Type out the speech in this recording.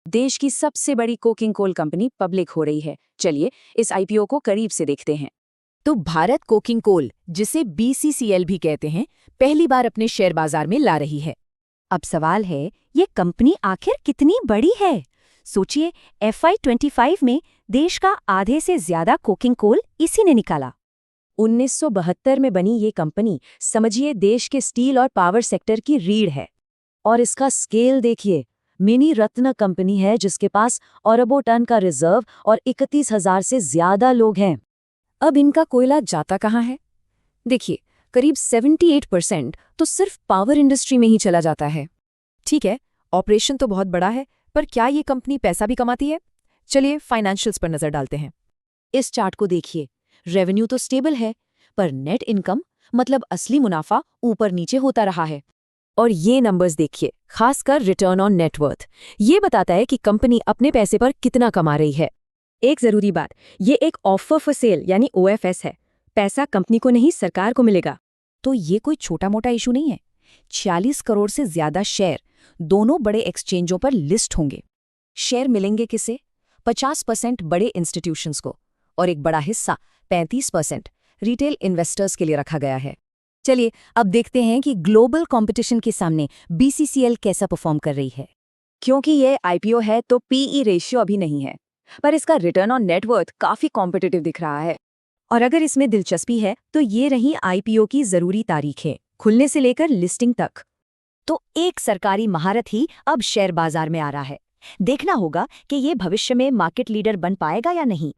देश की सबसे बड़ी कोकिंग कोल कंपनी पब्लिक हो रही है। चलिए इस आईपीओ को करीब से देखते हैं। तो भारत कोकिंग कोल, जिसे बीसीसीएल भी कहते हैं, पहली बार अपने शेयर बाजार में ला रही है। अब सवाल है, ये कंपनी आखिर कितनी बड़ी है? सोचिए, FY25 में देश का आधे से ज्यादा कोकिंग कोल इसी ने निकाला। 1972 में बनी ये कंपनी समझिए देश के स्टील और पावर सेक्टर की रीढ़ है। और इसका स्केल देखिए, मिनी रत्न कंपनी है जिसके पास अरबों टन का रिजर्व और 31,000 से ज्यादा लोग हैं। अब इनका कोयला जाता कहाँ है? देखिए, करीब 78% तो सिर्फ पावर इंडस्ट्री में ही चला जाता है। ठीक है, ऑपरेशन तो बहुत बड़ा है, पर क्या ये कंपनी पैसा भी कमाती है? चलिए फाइनेंशियल्स पर नजर डालते हैं। इस चार्ट को देखिए, रेवेन्यू तो स्टेबल है, पर नेट इनकम मतलब असली मुनाफा ऊपर नीचे होता रहा है। और ये नंबर्स देखिए, खासकर रिटर्न ऑन नेटवर्थ। ये बताता है कि कंपनी अपने पैसे पर कितना कमा रही है। एक जरूरी बात, ये एक ऑफर फॉर सेल यानी OFS है। पैसा कंपनी को नहीं, सरकार को मिलेगा। तो ये कोई छोटा मोटा इशू नहीं है। 40 करोड़ से ज्यादा शेयर दोनों बड़े एक्सचेंजों पर लिस्ट होंगे। शेयर मिलेंगे किसे? 50% बड़े इंस्टीट्यूशंस को और एक बड़ा हिस्सा 35% रिटेल इन्वेस्टर्स के लिए रखा गया है। चलिए अब देखते हैं कि ग्लोबल कंपटीशन के सामने बीसीसीएल कैसा परफॉर्म कर रही है। क्योंकि ये आईपीओ है तो पीई रेशियो अभी नहीं है, पर इसका रिटर्न ऑन नेटवर्थ काफी कॉम्पिटिटिव दिख रहा है। और अगर इसमें दिलचस्पी है तो ये रही आईपीओ की जरूरी तारीखें, खुलने से लेकर लिस्टिंग तक। तो एक सरकारी महारत ही अब शेयर बाजार में आ रहा है। देखना होगा कि ये भविष्य में मार्केट लीडर बन पाएगा या नहीं।